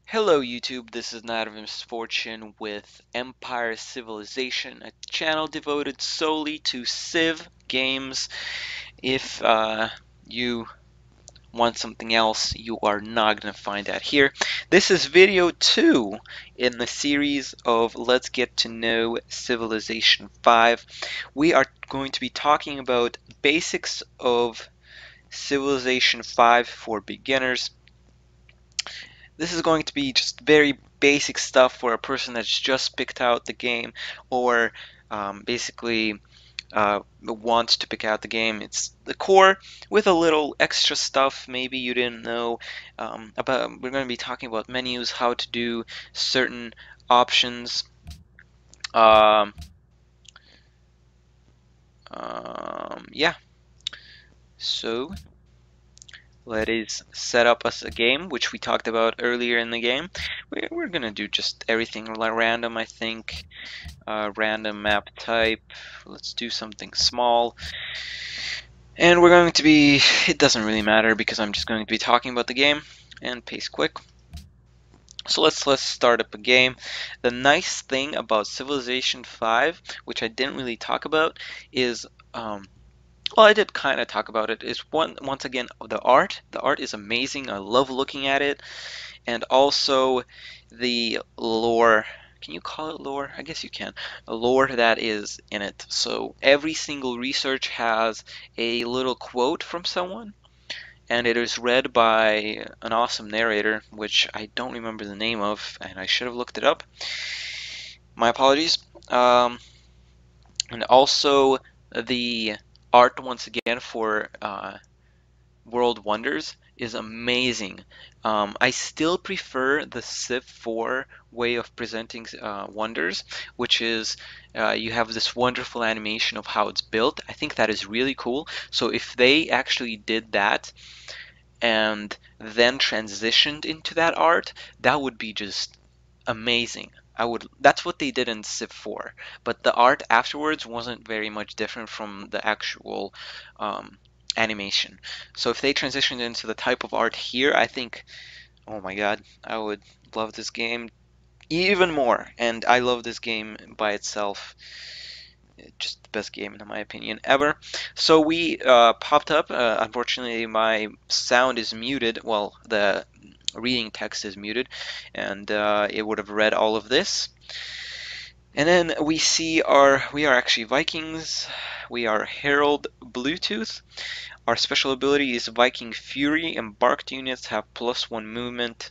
Hello YouTube, this is Nite of Misfortune with EmpireCivilization, a channel devoted solely to Civ games. If you want something else, you are not going to find that here. This is video 2 in the series of Let's Get to Know Civilization 5. We are going to be talking about basics of Civilization 5 for beginners. This is going to be just very basic stuff for a person that's just picked out the game or basically wants to pick out the game. It's the core with a little extra stuff maybe you didn't know about. We're going to be talking about menus, how to do certain options. Um, yeah, so let us set up us a game, which we talked about earlier in the game. We're gonna do just everything random, I think. Random map type. Let's do something small. And we're going to be, it doesn't really matter because I'm just going to be talking about the game and pace quick. So let's start up a game. The nice thing about Civilization 5, which I didn't really talk about, is well, I did kind of talk about it. Is once again the art. The art is amazing. I love looking at it, and also the lore. Can you call it lore? I guess you can. A lore that is in it. So every single research has a little quote from someone, and it is read by an awesome narrator, which I don't remember the name of, and I should have looked it up. My apologies. And also the art once again for World Wonders is amazing. I still prefer the Civ 4 way of presenting Wonders, which is you have this wonderful animation of how it's built. I think that is really cool. So if they actually did that and then transitioned into that art, that would be just amazing. That's what they did in Civ 4, but the art afterwards wasn't very much different from the actual animation. So if they transitioned into the type of art here, I think, oh my god, I would love this game even more. And I love this game by itself. Just the best game in my opinion ever. So we popped up. Unfortunately, my sound is muted. Well, the reading text is muted, and it would have read all of this. And then we see we are actually Vikings. We are Herald Bluetooth. Our special ability is Viking Fury. Embarked units have +1 movement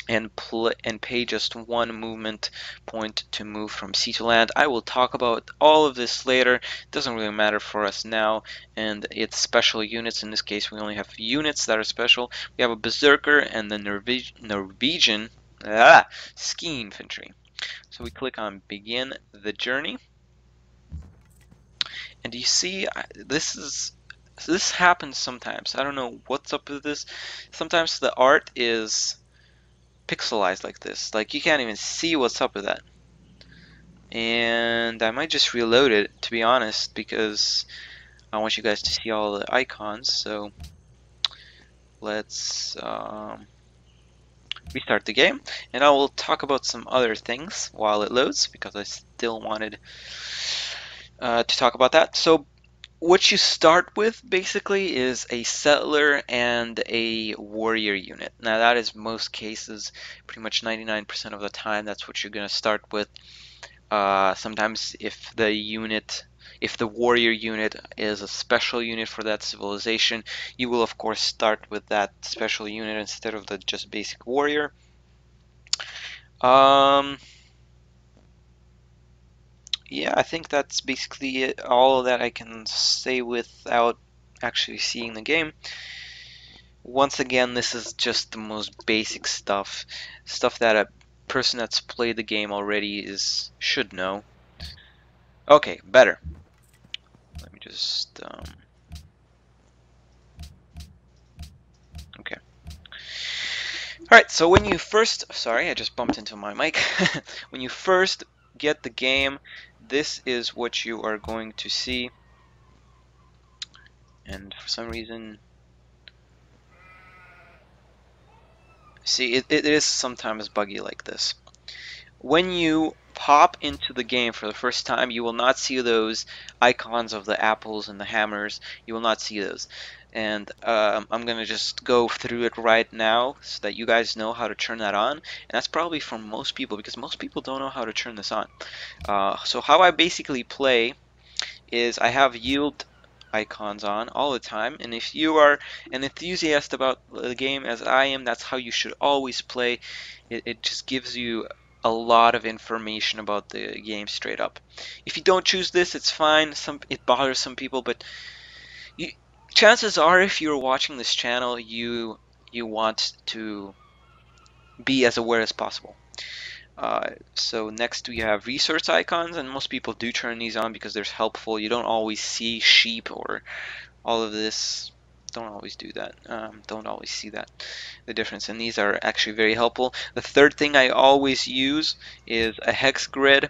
and pay just 1 movement point to move from sea to land. I will talk about all of this later. It doesn't really matter for us now. And it's special units. In this case, we only have units that are special. We have a Berserker and the Norwegian ski infantry. So we click on begin the journey. And you see, this happens sometimes. I don't know what's up with this. Sometimes the art is pixelized like this. Like you can't even see what's up with that. And I might just reload it, to be honest, because I want you guys to see all the icons. So let's restart the game, and I will talk about some other things while it loads because I still wanted to talk about that. So what you start with basically is a settler and a warrior unit. Now that is most cases, pretty much 99% of the time, that's what you're going to start with. Sometimes if the warrior unit is a special unit for that civilization, you will of course start with that special unit instead of the just basic warrior. Yeah, I think that's basically it, all that I can say without actually seeing the game. Once again, this is just the most basic stuff that a person that's played the game already should know. Okay, better. Let me just okay. Alright, so when you first, sorry, I just bumped into my mic. When you first get the game, this is what you are going to see. And for some reason, See, it is sometimes buggy like this. When you pop into the game for the first time, you will not see those icons of the apples and the hammers. You will not see those. And I'm going to just go through it right now so that you guys know how to turn that on. And that's probably for most people because most people don't know how to turn this on. So how I basically play is I have yield icons on all the time, and if you are an enthusiast about the game as I am, that's how you should always play. It just gives you a lot of information about the game straight up. If you don't choose this, it's fine. It bothers some people, but you, chances are if you're watching this channel, you want to be as aware as possible. So next we have resource icons, and most people do turn these on because they're helpful. You don't always see sheep or all of this. Don't always do that. Don't always see that, the difference. And these are actually very helpful. The third thing I always use is a hex grid.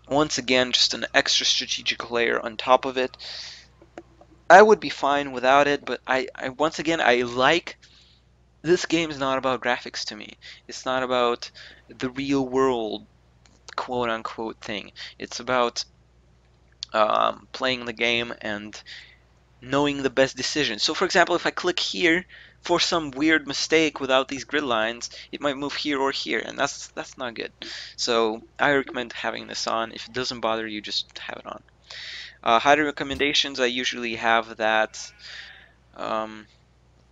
Once again, just an extra strategic layer on top of it. I would be fine without it, but once again, I like this game is not about graphics to me. It's not about the real world quote unquote thing. It's about playing the game and knowing the best decision. So for example, if I click here for some weird mistake without these grid lines, it might move here or here, and that's not good. So I recommend having this on. If it doesn't bother you, just have it on. Hide recommendations, I usually have that.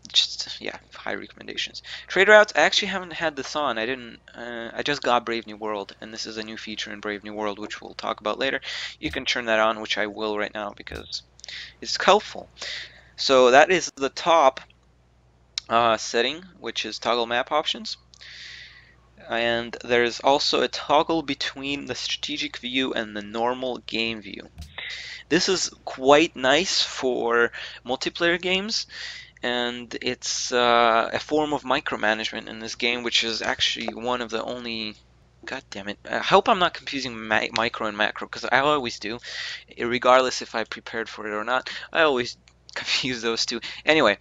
Just yeah, high recommendations. Trade routes, I actually haven't had this on. I didn't. I just got Brave New World, and this is a new feature in Brave New World, which we'll talk about later. You can turn that on, which I will right now because it's helpful. So that is the top setting, which is toggle map options. And there's also a toggle between the strategic view and the normal game view. This is quite nice for multiplayer games, and it's a form of micromanagement in this game, which is actually one of the only. God damn it! I hope I'm not confusing micro and macro, because I always do, regardless if I prepared for it or not. I always confuse those two. Anyway,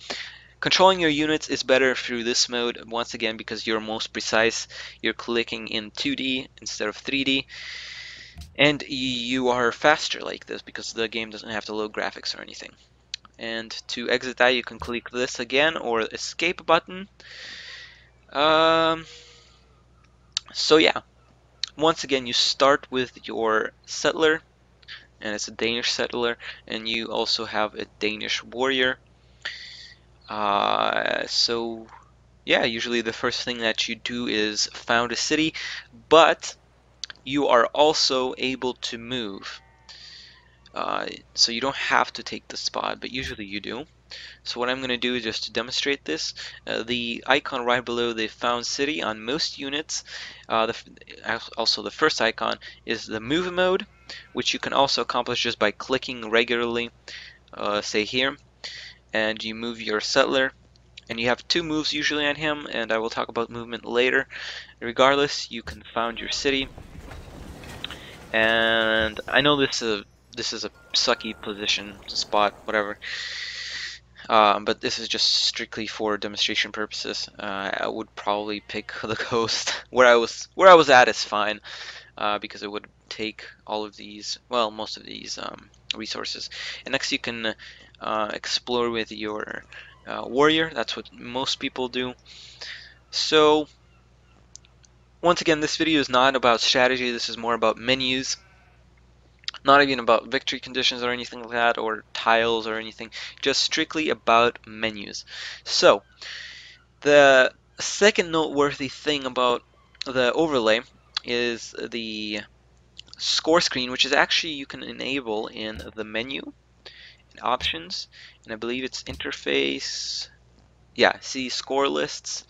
controlling your units is better through this mode, once again, because you're most precise. You're clicking in 2D instead of 3D, and you are faster like this because the game doesn't have to load graphics or anything. And to exit that, you can click this again or escape button. So yeah, once again, you start with your settler, and it's a Danish settler, and you also have a Danish warrior. So yeah, usually the first thing that you do is found a city, but you are also able to move. So you don't have to take the spot, but usually you do. So what I'm going to do is just to demonstrate this, the icon right below the found city on most units, also the first icon is the move mode, which you can also accomplish just by clicking regularly, say here, and you move your settler. And you have two moves usually on him, and I will talk about movement later. Regardless, you can found your city. And I know this is a sucky position, spot, whatever. But this is just strictly for demonstration purposes. I would probably pick the coast. Where I was at is fine, because it would take all of these, well, most of these resources. And next you can explore with your warrior. That's what most people do. So once again, this video is not about strategy. This is more about menus. Not even about victory conditions or anything like that, or tiles or anything, just strictly about menus. So the second noteworthy thing about the overlay is the score screen, which is actually you can enable in the menu in options, and I believe it's interface. Yeah, see score lists,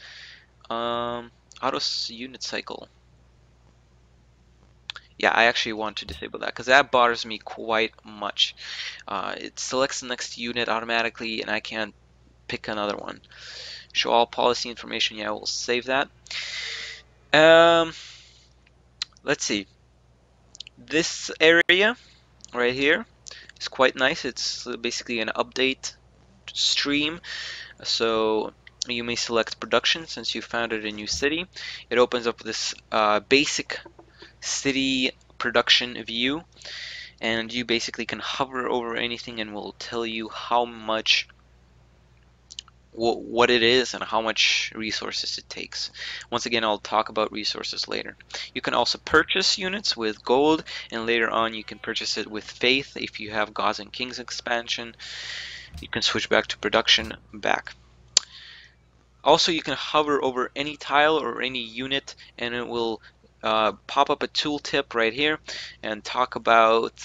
auto unit cycle. Yeah, I actually want to disable that because that bothers me quite much. It selects the next unit automatically, and I can't pick another one. Show all policy information. Yeah, we'll save that. Let's see. This area right here is quite nice. It's basically an update stream. So You may select production since you founded a new city. It opens up this basic city production view, and you basically can hover over anything and will tell you how much what it is and how much resources it takes. Once again, I'll talk about resources later. You can also purchase units with gold, and later on you can purchase it with faith if you have Gods and Kings expansion. You can switch back to production back. Also, you can hover over any tile or any unit and it will pop up a tooltip right here and talk about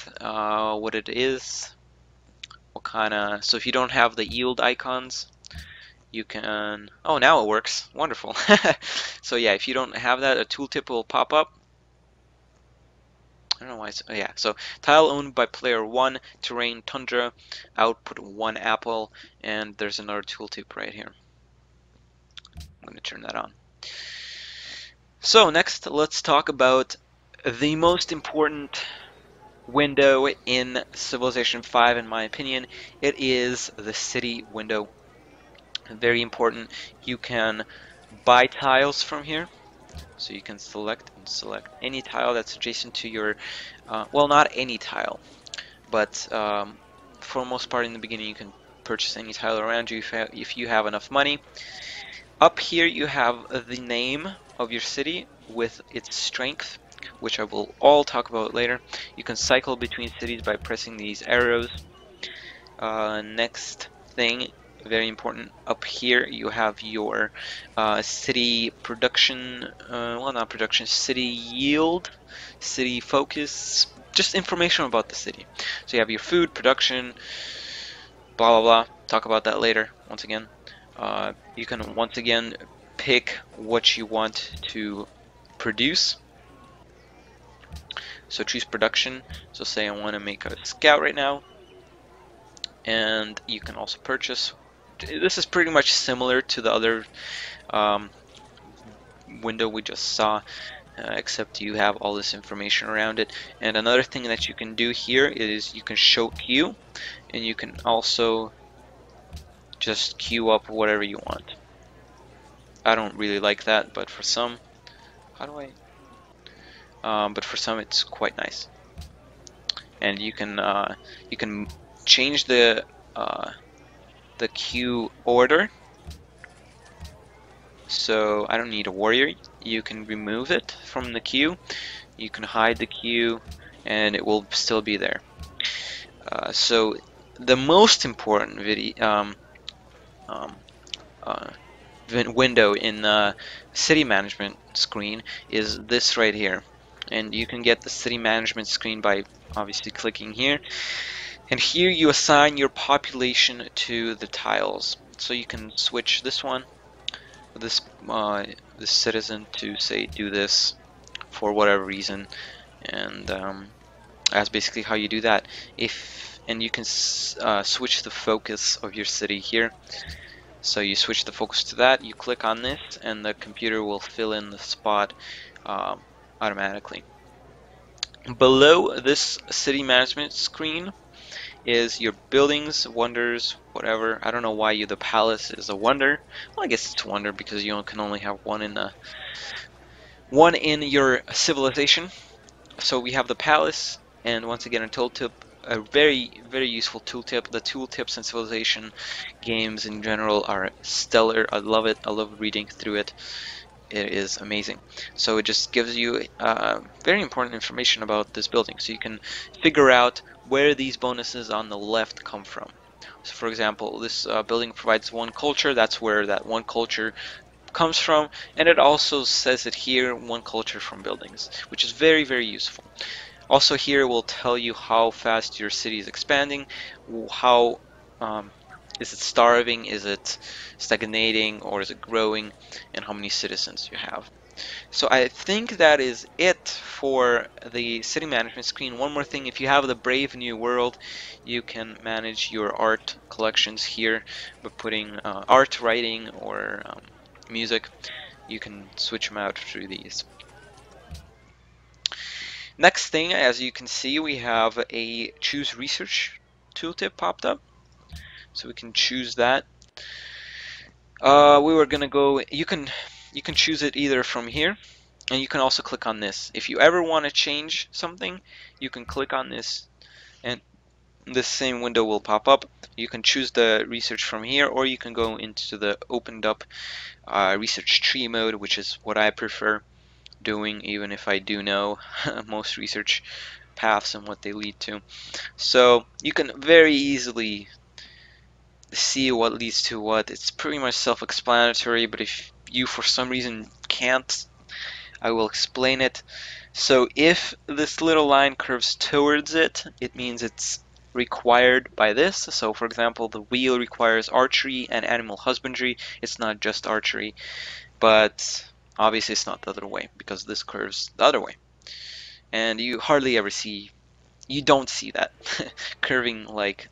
what it is, what kind of, so if you don't have the yield icons, you can, oh, now it works, wonderful. So yeah, if you don't have that, a tooltip will pop up. I don't know why it's, oh yeah, so tile owned by player 1, terrain tundra, output 1 apple, and there's another tooltip right here. I'm going to turn that on. So next, let's talk about the most important window in Civilization 5, in my opinion. It is the city window. Very important. You can buy tiles from here. So you can select any tile that's adjacent to your, well, not any tile, but for the most part in the beginning you can purchase any tile around you if you have enough money. Up here you have the name of your city with its strength, which I will all talk about later. You can cycle between cities by pressing these arrows. Next thing, very important, up here you have your city production, well, not production, city yield, city focus, just information about the city. So you have your food production, blah blah blah. Talk about that later. Once again, you can once again pick what you want to produce. So choose production. So say I want to make a scout right now, and you can also purchase. This is pretty much similar to the other window we just saw, except you have all this information around it. And another thing that you can do here is you can show queue, and you can also just queue up whatever you want. I don't really like that, but for some, how do I? But for some, it's quite nice. And you can change the queue order. So I don't need a warrior. You can remove it from the queue. You can hide the queue, and it will still be there. So the most important window in the city management screen is this right here, and you can get the city management screen by obviously clicking here, and here you assign your population to the tiles. So you can switch this one, this citizen, to say do this for whatever reason, and that's basically how you do that. And you can switch the focus of your city here. So you switch the focus to that, you click on this, and the computer will fill in the spot automatically. Below this city management screen is your buildings, wonders, whatever. I don't know why the palace is a wonder. Well, I guess it's a wonder because you can only have one in your civilization. So we have the palace, and once again a tooltip, a very useful tooltip. The tooltips in Civilization games in general are stellar. I love it. I love reading through it. It is amazing. So it just gives you very important information about this building, so you can figure out where these bonuses on the left come from. So for example, this building provides one culture. That's where that one culture comes from, and it also says it here, one culture from buildings, which is very useful. Also here will tell you how fast your city is expanding, how is it starving, is it stagnating, or is it growing, and how many citizens you have. So I think that is it for the city management screen. One more thing, if you have the Brave New World, you can manage your art collections here by putting art, writing, or music. You can switch them out through these. Next thing, as you can see, we have a choose research tooltip popped up, so we can choose that. We were gonna go. You can choose it either from here, and you can also click on this. If you ever want to change something, you can click on this, and this same window will pop up. You can choose the research from here, or you can go into the opened up research tree mode, which is what I prefer doing, even if I do know most research paths and what they lead to. So you can very easily see what leads to what. It's pretty much self-explanatory, but if you for some reason can't, I will explain it. So if this little line curves towards it, it means it's required by this. So for example, the wheel requires archery and animal husbandry. It's not just archery, but obviously it's not the other way because this curves the other way. And you hardly ever see, you don't see that curving like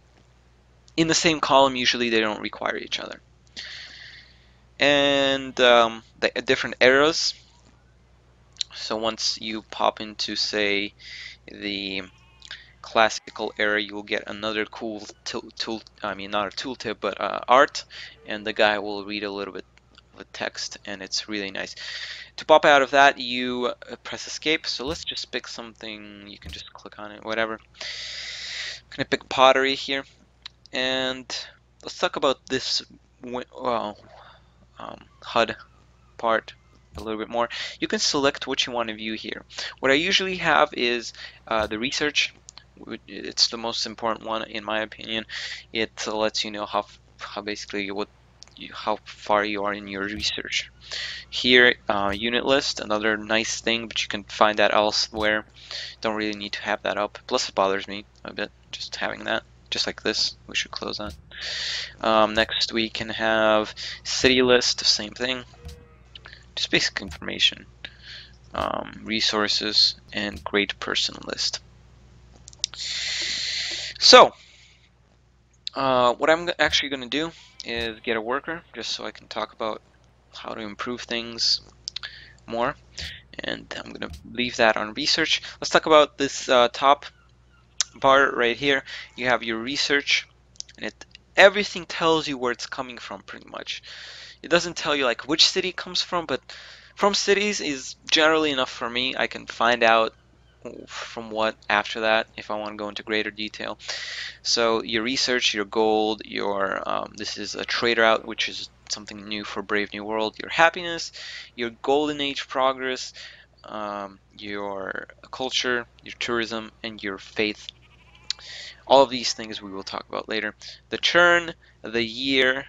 in the same column. Usually they don't require each other. And the different eras. So once you pop into, say, the classical era, you will get another cool I mean, not a tooltip, but art, and the guy will read a little bit of the text, and it's really nice. To pop out of that, you press escape. So let's just pick something. You can just click on it, whatever. I'm gonna pick pottery here, and let's talk about this HUD part a little bit more. You can select what you want to view here. What I usually have is the research. It's the most important one in my opinion. It lets you know how basically how far you are in your research. Here, unit list, another nice thing, but you can find that elsewhere. Don't really need to have that up. Plus, it bothers me a bit just having that. Just like this, we should close that. Next, we can have city list, same thing. Just basic information, resources, and great person list. So, what I'm actually going to do is get a worker, just so I can talk about how to improve things more. And I'm going to leave that on research. Let's talk about this top bar right here. You have your research, and everything tells you where it's coming from, pretty much. It doesn't tell you like which city it comes from, but from cities is generally enough for me. I can find out from what after that if I want to go into greater detail. So your research, your gold, your this is a trader out, which is something new for Brave New World. Your happiness, your golden age progress, your culture, your tourism, and your faith. All of these things we will talk about later. The churn, the year.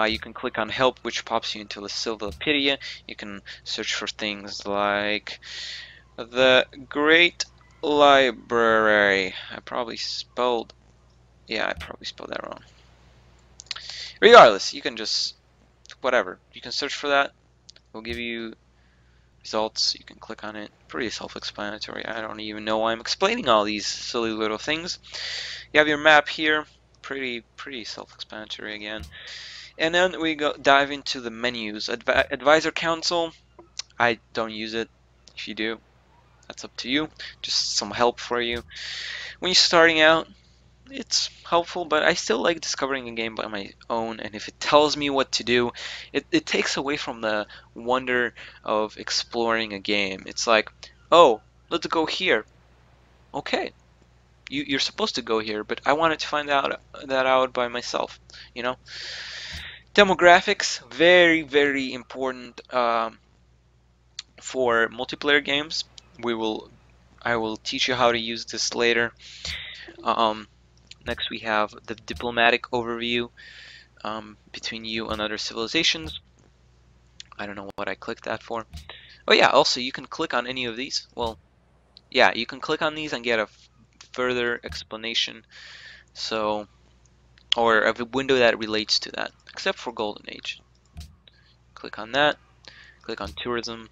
You can click on help, which pops you into the Silvapedia. You can search for things like the Great Library. I probably spelled that wrong. Regardless, you can just whatever. You can search for that. It'll give you results. You can click on it. Pretty self-explanatory. I don't even know why I'm explaining all these silly little things. You have your map here. Pretty self-explanatory again. And then we dive into the menus. Advisor Council. I don't use it. If you do, that's up to you. Just some help for you. When you're starting out, it's helpful, but I still like discovering a game by my own, and if it tells me what to do, it takes away from the wonder of exploring a game. It's like, oh, let's go here. Okay, you're supposed to go here, but I wanted to find that out by myself, you know? Demographics, very important for multiplayer games. I will teach you how to use this later. Next we have the diplomatic overview between you and other civilizations. I don't know what I clicked that for. Oh yeah, also you can click on any of these. Well, yeah, you can click on these and get a further explanation. So, or a window that relates to that, except for Golden Age. Click on that, click on tourism,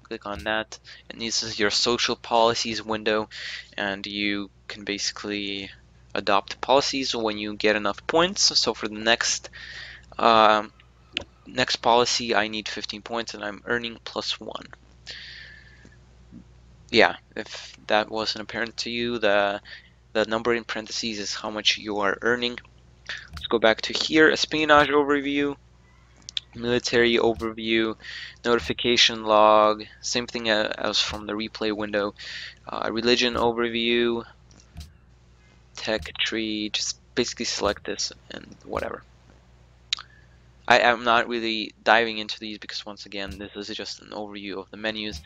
click on that, and this is your social policies window, and you can basically adopt policies when you get enough points. So for the next policy, I need 15 points, and I'm earning +1. Yeah, if that wasn't apparent to you, the number in parentheses is how much you are earning. Let's go back to here, espionage overview. military overview, notification log, same thing as from the replay window, religion overview, tech tree, just basically select this and whatever. I am not really diving into these because once again this is just an overview of the menus.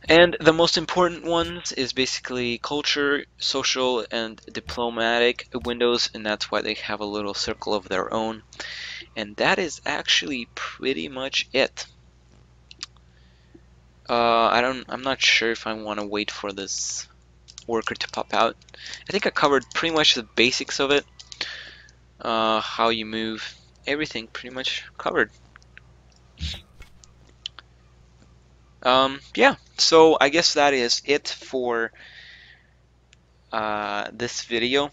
And the most important ones is basically culture, social, and diplomatic windows, and that's why they have a little circle of their own. And that is actually pretty much it. I'm not sure if I want to wait for this worker to pop out. I think I covered pretty much the basics of it. How you move, everything pretty much covered. Yeah, so I guess that is it for this video.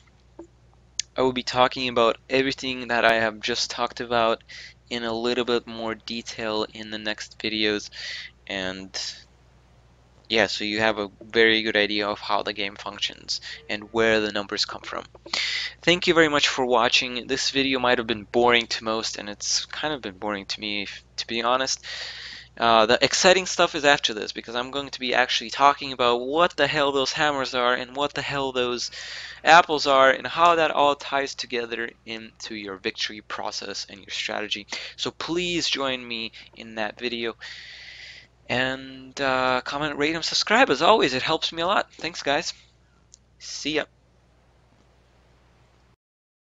I will be talking about everything that I have just talked about in a little bit more detail in the next videos, and yeah, so you have a very good idea of how the game functions and where the numbers come from. Thank you very much for watching. This video might have been boring to most, and it's kind of been boring to me, to be honest. The exciting stuff is after this, because I'm going to be actually talking about what the hell those hammers are and what the hell those apples are and how that all ties together into your victory process and your strategy. So please join me in that video, and comment, rate, and subscribe. As always, it helps me a lot. Thanks, guys. See ya.